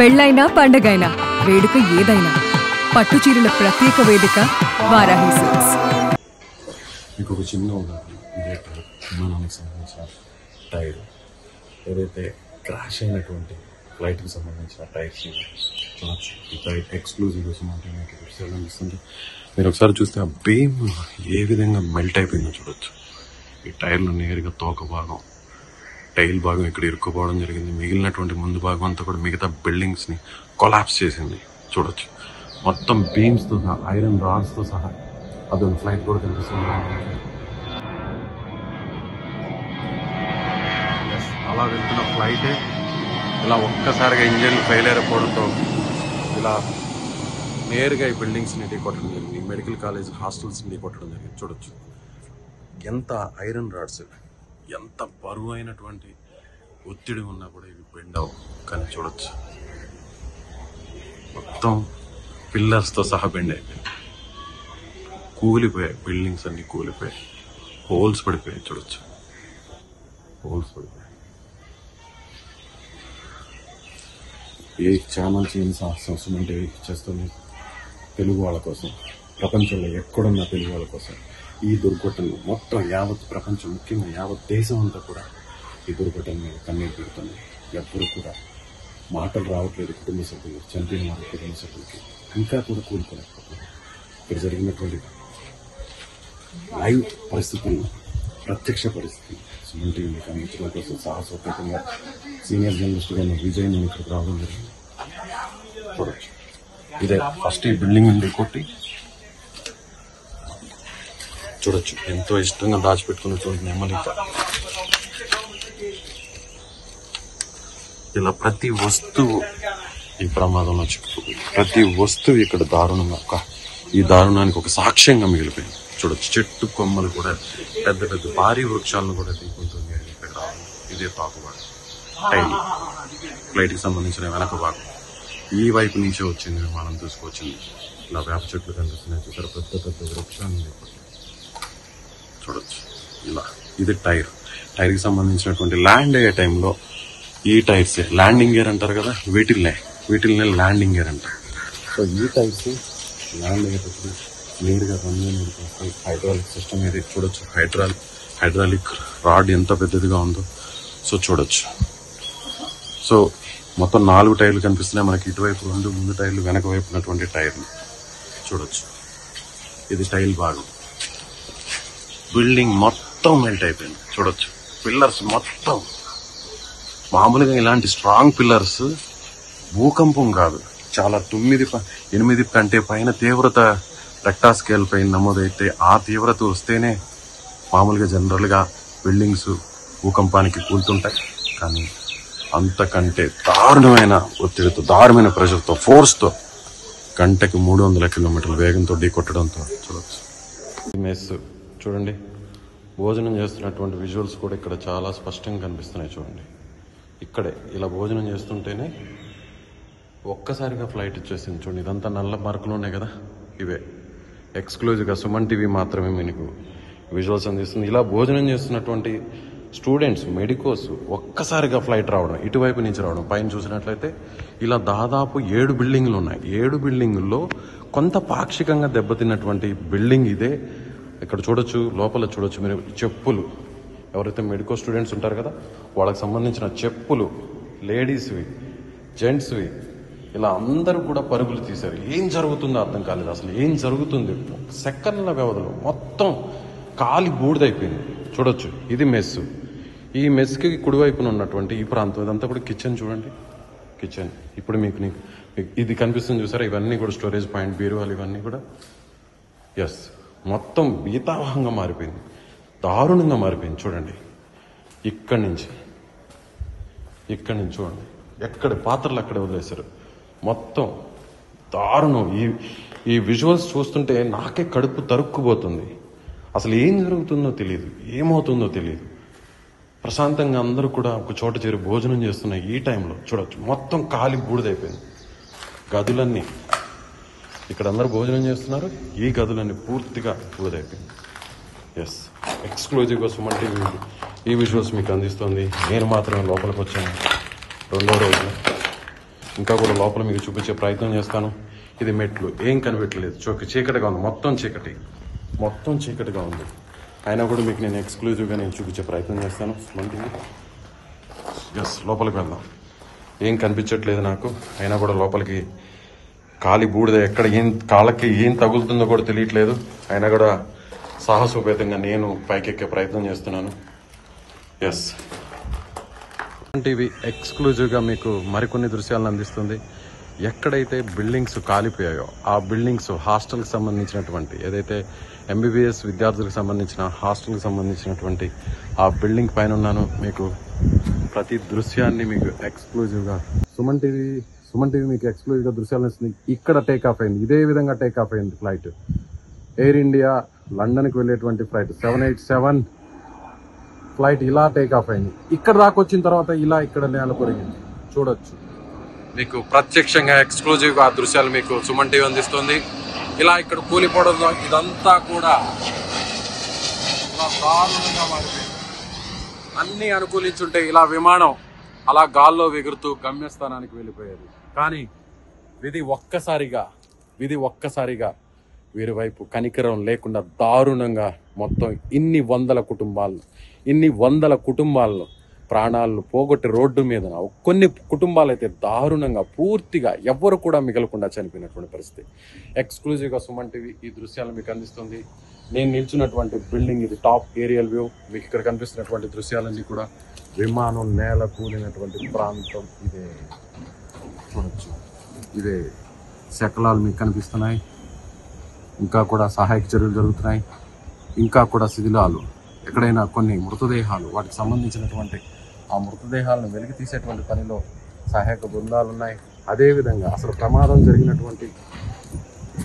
పెళ్ళైనా పండగైనా వేడుక ఏదైనా పట్టుచీరల ప్రత్యేక వేదిక వారాహి సిల్క్స్. మీకు ఒక చిన్న ఉదాహరణ, ఇదే విమానానికి సంబంధించిన టైర్, ఏదైతే క్రాష్ అయినటువంటి ఫ్లైట్కి సంబంధించిన టైర్స్ చూడొచ్చు. ఈ టైర్ ఎక్స్క్లూజివ్ కోసం అంటే మీకు విషయాలు అనిపిస్తుంది. మీరు ఒకసారి చూస్తే ఆ బీమ్ ఏ విధంగా మెల్ట్ అయిపోయిందో చూడొచ్చు. ఈ టైర్లు నేరుగా తోక భాగం, టైల్ భాగం ఇక్కడ ఇరుక్కుపోవడం జరిగింది. మిగిలినటువంటి ముందు భాగం అంతా కూడా మిగతా బిల్డింగ్స్ని కొలాప్స్ చేసింది చూడొచ్చు. మొత్తం బీమ్స్తో సహా, ఐరన్ రాడ్స్తో సహా అదొక ఫ్లైట్ కూడా కనిపిస్తుంది. అలా వెళ్తున్న ఫ్లైటే ఇలా ఒక్కసారిగా ఇంజన్లు ఫెయిల్ అయిపోవడంతో ఇలా నేరుగా ఈ బిల్డింగ్స్ని ఢీకొట్టడం జరిగింది. మెడికల్ కాలేజ్ హాస్టల్స్ని ఢీకొట్టడం జరిగింది చూడొచ్చు. ఎంత ఐరన్ రాడ్స్, ఎంత బరువు అయినటువంటి ఒత్తిడి ఉన్నా కూడా ఇవి బెండ్ అవ్వవు. కానీ చూడొచ్చు మొత్తం పిల్లర్స్తో సహా బెండ్ అయిపోయాయి, కూలిపోయాయి. బిల్డింగ్స్ అన్ని కూలిపోయాయి, హోల్స్ పడిపోయాయి చూడొచ్చు. హోల్స్ పడిపోయాయి. ఏ ఛానల్ చేయని సాహసం అంటే చేస్తుంది తెలుగు వాళ్ళ కోసం, ప్రపంచంలో ఎక్కడున్న తెలుగు వాళ్ళ కోసం. ఈ దుర్ఘటనలు మొత్తం యావత్ ప్రపంచం, ముఖ్యంగా యావత్ దేశం అంతా కూడా ఈ దుర్ఘటన మీద కన్నీరు పెడుతుంది. ఎవ్వరూ కూడా మాటలు రావట్లేదు కుటుంబ సభ్యులు, చనిపోయిన వారి కుటుంబ సభ్యులకి. ఇంకా కూడా కూడుకోలేకపోతున్నారు. ఇక్కడ జరిగినటువంటి లైవ్ పరిస్థితులను, ప్రత్యక్ష పరిస్థితి సుమన్ టీవీ మీకు అందించడం కోసం సాహసోపేతంగా సీనియర్ జర్నలిస్ట్గా ఉన్న విజయ్ నేను ఇక్కడికి రావడం జరిగింది. చూడొచ్చు, ఇదే ఫస్ట్ ఈ బిల్డింగ్ నుండి కొట్టి చూడొచ్చు. ఎంతో ఇష్టంగా దాచిపెట్టుకున్నటువంటి నెమ్మలి ఇలా ప్రతి వస్తువు ఈ ప్రమాదంలో చిక్కుకుంది. ప్రతి వస్తువు ఇక్కడ దారుణంగా, ఈ దారుణానికి ఒక సాక్ష్యంగా మిగిలిపోయింది చూడొచ్చు. చెట్టు కొమ్మలు కూడా, పెద్ద పెద్ద భారీ వృక్షాలను కూడా తీసుకుంటుంది ఇక్కడ రావడం. ఇదే పాకువాడు టైల్ ఫ్లైట్కి సంబంధించిన వెనక భాగం. ఈ వైపు నుంచే వచ్చింది విమానం తీసుకొచ్చింది. ఇలా వేప చెట్లు కనిపిస్తున్నాయి చూసారు, పెద్ద పెద్ద వృక్షాన్ని చూడొచ్చు. ఇలా ఇది టైర్కి సంబంధించినటువంటి ల్యాండ్ అయ్యే టైంలో ఈ టైర్స్ ల్యాండింగ్ గేర్ అంటారు కదా, వీటిల్నే ల్యాండింగ్ గేర్ అంటారు. సో ఈ టైర్స్ ల్యాండ్ అయ్యేటప్పుడు నేరుగా రన్వే మీదకి వస్తాయి. హైడ్రాలిక్ సిస్టమ్ ఇది చూడొచ్చు. హైడ్రాలిక్ రాడ్ ఎంత పెద్దదిగా ఉందో సో చూడొచ్చు. సో మొత్తం 4 టైర్లు కనిపిస్తున్నాయి మనకి. ఇటువైపు 2 ముందు టైర్లు, వెనక వైపు ఉన్నటువంటి టైర్లు చూడొచ్చు. ఇది టైల్ భాగం. బిల్డింగ్ మొత్తం మెల్ట్ అయిపోయింది చూడొచ్చు. పిల్లర్స్ మొత్తం, మామూలుగా ఇలాంటి స్ట్రాంగ్ పిల్లర్స్ భూకంపం కాదు, చాలా 9-8 కంటే పైన తీవ్రత రెక్టార్ స్కేల్ పైన నమోదైతే ఆ తీవ్రత వస్తేనే మామూలుగా జనరల్గా బిల్డింగ్స్ భూకంపానికి కూలుతుంటాయి. కానీ అంతకంటే దారుణమైన ఒత్తిడితో, దారుణమైన ప్రెషర్తో, ఫోర్స్తో గంటకి 300 కిలోమీటర్ల వేగంతో ఢీకొట్టడంతో చూడవచ్చు. మెస్ చూడండి, భోజనం చేస్తున్నటువంటి విజువల్స్ కూడా ఇక్కడ చాలా స్పష్టంగా కనిపిస్తున్నాయి చూడండి. ఇక్కడే ఇలా భోజనం చేస్తుంటేనే ఒక్కసారిగా ఫ్లైట్ వచ్చేసింది చూడండి. ఇదంతా నల్ల మార్కులు ఉన్నాయి కదా, ఇవే ఎక్స్క్లూజివ్గా సుమన్ టీవీ మాత్రమే మీకు విజువల్స్ అందిస్తుంది. ఇలా భోజనం చేస్తున్నటువంటి స్టూడెంట్స్, మెడికోస్ ఒక్కసారిగా ఫ్లైట్ రావడం, ఇటువైపు నుంచి రావడం. పైన చూసినట్లయితే ఇలా దాదాపు 7 బిల్డింగ్లు ఉన్నాయి. 7 బిల్డింగుల్లో కొంత పాక్షికంగా దెబ్బతిన్నటువంటి బిల్డింగ్ ఇదే. ఇక్కడ చూడొచ్చు, లోపల చూడొచ్చు మీరు చెప్పులు, ఎవరైతే మెడికో స్టూడెంట్స్ ఉంటారు కదా వాళ్ళకి సంబంధించిన చెప్పులు, లేడీస్వి, జెంట్స్వి, ఇలా అందరూ కూడా పరుగులు తీశారు. ఏం జరుగుతుందో అర్థం కాలేదు, అసలు ఏం జరుగుతుంది. సెకండ్ల వ్యవధిలో మొత్తం కాలి బూడిదైపోయింది చూడొచ్చు. ఇది మెస్. ఈ మెస్కి కుడివైపున ఉన్నటువంటి ఈ ప్రాంతం ఇదంతా కూడా కిచెన్ చూడండి. కిచెన్ ఇప్పుడు మీకు ఇది కనిపిస్తుంది చూసారా, ఇవన్నీ కూడా స్టోరేజ్ పాయింట్, బీరువాలు, ఇవన్నీ కూడా ఎస్ మొత్తం భీతావహంగా మారిపోయింది, దారుణంగా మారిపోయింది చూడండి. ఇక్కడి నుంచి చూడండి, ఎక్కడ పాత్రలు అక్కడే వదిలేశారు. మొత్తం దారుణం. ఈ విజువల్స్ చూస్తుంటే నాకే కడుపు తరుక్కుపోతుంది. అసలు ఏం జరుగుతుందో తెలియదు, ఏమవుతుందో తెలియదు. ప్రశాంతంగా అందరూ కూడా ఒక చోట చేరి భోజనం చేస్తున్న ఈ టైంలో చూడొచ్చు మొత్తం కాలి బూడిదైపోయింది. గదులన్నీ, ఇక్కడ అందరూ భోజనం చేస్తున్నారు, ఈ గదులన్నీ పూర్తిగా బూడిదైపోయింది. ఎస్, ఎక్స్క్లూజివ్గా సుమన్ టీవీ ఈ విజువల్స్ మీకు అందిస్తుంది. నేను మాత్రమే లోపలికి వచ్చాను 2వ రోజున. ఇంకా కూడా లోపల మీకు చూపించే ప్రయత్నం చేస్తాను. ఇది మెట్లు, ఏం కనిపెట్టలేదు, చీకటిగా ఉంది, మొత్తం చీకటిగా ఉంది. అయినా కూడా మీకు నేను ఎక్స్క్లూజివ్గా నేను చూపించే ప్రయత్నం చేస్తాను. ఎస్, లోపలికి వెళ్దాం. ఏం కనిపించట్లేదు నాకు, అయినా కూడా లోపలికి కాలి బూడిద ఎక్కడ కాళ్ళకి ఏం తగులుతుందో కూడా తెలియట్లేదు. అయినా కూడా సాహసోపేతంగా నేను పైకెక్కే ప్రయత్నం చేస్తున్నాను. ఎస్, టీవీ ఎక్స్క్లూజివ్గా మీకు మరికొన్ని దృశ్యాలను అందిస్తుంది. ఎక్కడైతే బిల్డింగ్స్ కాలిపోయాయో ఆ బిల్డింగ్స్ హాస్టల్కి సంబంధించినటువంటి, ఏదైతే ఎంబీబీఎస్ విద్యార్థులకు సంబంధించిన హాస్టల్కి సంబంధించినటువంటి ఆ బిల్డింగ్ పైన ఉన్నాను. మీకు ప్రతి దృశ్యాన్ని మీకు ఎక్స్క్లూజివ్గా సుమన్ టీవీ మీకు ఎక్స్క్లూజివ్గా దృశ్యాలను ఇస్తుంది. ఇక్కడ టేక్ ఆఫ్ అయింది, ఇదే విధంగా టేక్ ఆఫ్ అయింది ఫ్లైట్. ఎయిర్ ఇండియా లండన్కి వెళ్ళేటువంటి ఫ్లైట్ 787 ఫ్లైట్ ఇలా టేక్ ఆఫ్ అయింది. ఇక్కడ దాకా వచ్చిన తర్వాత ఇలా ఇక్కడ నేల కొరిగింది. చూడొచ్చు, మీకు ప్రత్యక్షంగా ఎక్స్క్లూజివ్గా ఆ దృశ్యాలు మీకు సుమన్ టీవీ అందిస్తుంది. ఇలా ఇక్కడ కూలిపోవడంలో ఇదంతా కూడా ఇలా దారుణంగా మారిపోయింది. అన్ని అనుకూలించుంటే ఇలా విమానం అలా గాల్లో ఎగురుతూ గమ్యస్థానానికి వెళ్ళిపోయేది. కానీ విధి ఒక్కసారిగా వీరి వైపు కనికరం లేకుండా దారుణంగా మొత్తం ఇన్ని వందల కుటుంబాలను ప్రాణాలను పోగొట్టి రోడ్డు మీద కొన్ని కుటుంబాలు అయితే దారుణంగా పూర్తిగా ఎవ్వరు కూడా మిగలకుండా చనిపోయినటువంటి పరిస్థితి. ఎక్స్క్లూజివ్గా సుమన్ టీవీ ఈ దృశ్యాలను మీకు అందిస్తుంది. నేను నిల్చున్నటువంటి బిల్డింగ్ ఇది టాప్ ఏరియల్ వ్యూ. మీకు ఇక్కడ కనిపిస్తున్నటువంటి దృశ్యాలన్నీ కూడా విమానం నేల కూలినటువంటి ప్రాంతం. ఇదే చూడొచ్చు, ఇదే శకలాలు మీకు కనిపిస్తున్నాయి. ఇంకా కూడా సహాయక చర్యలు జరుగుతున్నాయి. ఇంకా కూడా శిథిలాలు, ఎక్కడైనా కొన్ని మృతదేహాలు, వాటికి సంబంధించినటువంటి ఆ మృతదేహాలను వెలికి తీసేటువంటి పనిలో సహాయక బృందాలు ఉన్నాయి. అదేవిధంగా అసలు ప్రమాదం జరిగినటువంటి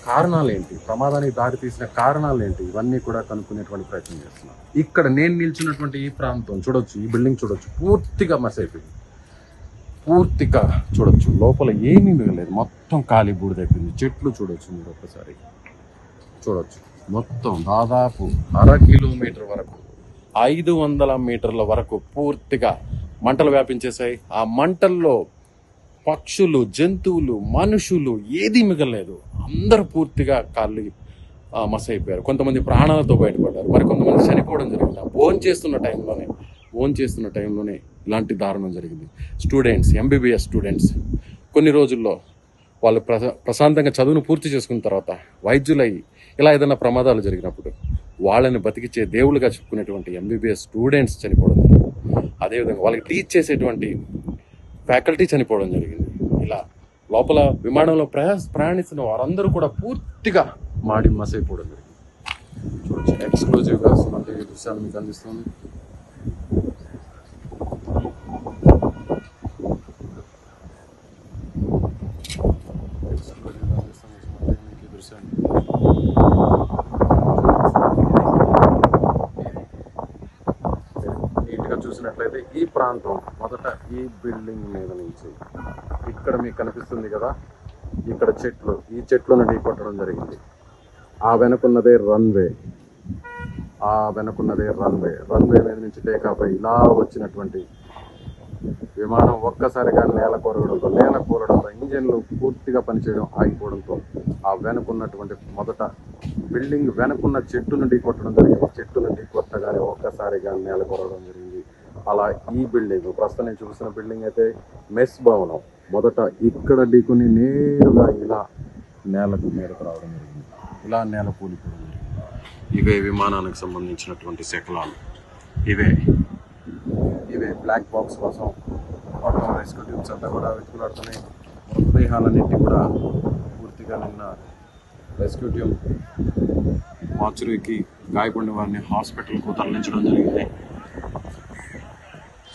కారణాలు ఏంటి, ప్రమాదానికి దారి తీసిన కారణాలు ఏంటి, ఇవన్నీ కూడా కనుక్కునేటువంటి ప్రయత్నం చేస్తున్నాం. ఇక్కడ నేను నిల్చున్నటువంటి ఈ ప్రాంతం చూడొచ్చు, ఈ బిల్డింగ్ చూడొచ్చు, పూర్తిగా మసైపోయింది. పూర్తిగా చూడొచ్చు, లోపల ఏమీ మిగలేదు, మొత్తం ఖాళీ బూడిదైపోయింది. చెట్లు చూడొచ్చు, మీరు ఒక్కసారి చూడొచ్చు. మొత్తం దాదాపు 1/2 కిలోమీటర్ వరకు 500 మీటర్ల వరకు పూర్తిగా మంటలు వ్యాపించేశాయి. ఆ మంటల్లో పక్షులు, జంతువులు, మనుషులు ఏదీ మిగలలేదు. అందరూ పూర్తిగా కాళ్ళు మసైపోయారు. కొంతమంది ప్రాణాలతో బయటపడ్డారు, మరి కొంతమంది చనిపోవడం జరిగింది. భోజనం చేస్తున్న టైంలోనే ఇలాంటి దారుణం జరిగింది. స్టూడెంట్స్, ఎంబీబీఎస్ స్టూడెంట్స్ కొన్ని రోజుల్లో వాళ్ళు ప్రశాంతంగా చదువును పూర్తి చేసుకున్న తర్వాత వైద్యులై ఇలా ఏదైనా ప్రమాదాలు జరిగినప్పుడు వాళ్ళని బతికించే దేవుళ్ళుగా చెప్పుకునేటువంటి ఎంబీబీఎస్ స్టూడెంట్స్ చనిపోవడం జరిగింది. అదేవిధంగా వాళ్ళకి టీచ్ చేసేటువంటి ఫ్యాకల్టీ చనిపోవడం జరిగింది. ఇలా లోపల విమానంలో ప్రయాణిస్తున్న వారందరూ కూడా పూర్తిగా మాడి మసైపోవడం జరిగింది. చూడొచ్చు, ఎక్స్క్లూజివ్గా సుమన్ టీవీ దృశ్యాలు మీకు అందిస్తుంది. నీట్గా చూసినట్లయితే ఈ ప్రాంతం మొదట ఈ బిల్డింగ్ మీద నుంచి ఇక్కడ మీకు కనిపిస్తుంది కదా, ఇక్కడ చెట్లు, ఈ చెట్లను ఢీకొట్టడం జరిగింది. ఆ వెనుకున్నదే రన్వే మీద నుంచి టేకాఫ్ అయి ఇలా వచ్చినటువంటి విమానం ఒక్కసారిగా నేల కూలడంతో ఇంజన్లు పూర్తిగా పనిచేయడం ఆగిపోవడంతో ఆ వెనుకున్నటువంటి మొదట బిల్డింగ్ వెనుకున్న చెట్టును ఢీకొట్టడం జరిగింది. చెట్టును ఢీకొట్టగానే ఒక్కసారిగా నేల కూలడం జరిగింది. అలా ఈ బిల్డింగ్, ప్రస్తుతం నేను చూసిన బిల్డింగ్ అయితే మెస్ భవనం, మొదట ఇక్కడ ఢీకొని నేరుగా ఇలా నేలకు మీదకు రావడం జరిగింది. ఇలా నేల కూలిపోవడం జరిగింది. ఇవే విమానానికి సంబంధించినటువంటి శకలాలు. ఇవే బ్లాక్ బాక్స్ కోసం మొత్తం రెస్క్యూ టీమ్స్ అంతా కూడా వెతుకులాడుతున్నాయి. మృతదేహాలన్నింటి కూడా పూర్తిగా నిన్న రెస్క్యూ టీమ్ మార్చురీకి గాయపడిన వారిని హాస్పిటల్కు తరలించడం జరిగింది.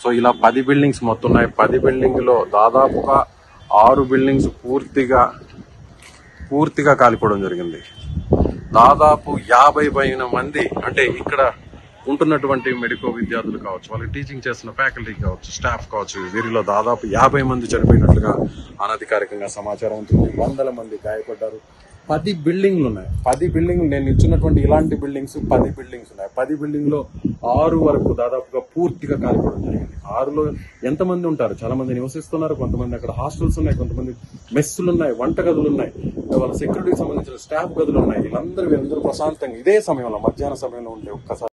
సో ఇలా 10 బిల్డింగ్స్ మొత్తం ఉన్నాయి. 10 బిల్డింగ్లో దాదాపుగా 6 బిల్డింగ్స్ పూర్తిగా కాలిపోవడం జరిగింది. దాదాపు 50 పైన మంది, అంటే ఇక్కడ ఉంటున్నటువంటి మెడికో విద్యార్థులు కావచ్చు, వాళ్ళకి టీచింగ్ చేస్తున్న ఫ్యాకల్టీ కావచ్చు, స్టాఫ్ కావచ్చు, వీరిలో దాదాపు 50 మంది చనిపోయినట్లుగా అనధికారికంగా సమాచారం ఉంటుంది. 100 మంది గాయపడ్డారు. 10 బిల్డింగ్లు ఉన్నాయి. 10 బిల్డింగ్లు నేను ఇచ్చినటువంటి ఇలాంటి బిల్డింగ్స్ 10 బిల్డింగ్స్ ఉన్నాయి. 10 బిల్డింగ్ లో 6 వరకు దాదాపుగా పూర్తిగా కాలిపోవడం జరిగింది. 6లో ఎంతమంది ఉంటారు? చాలా మంది నివసిస్తున్నారు. కొంతమంది అక్కడ హాస్టల్స్ ఉన్నాయి, కొంతమంది మెస్సులు ఉన్నాయి, వంట గదులు ఉన్నాయి, వాళ్ళ సెక్యూరిటీకి సంబంధించిన స్టాఫ్ గదులు ఉన్నాయి. వీళ్ళందరూ ప్రశాంతంగా ఇదే సమయంలో మధ్యాహ్న సమయంలో ఉండే ఒక్కసారి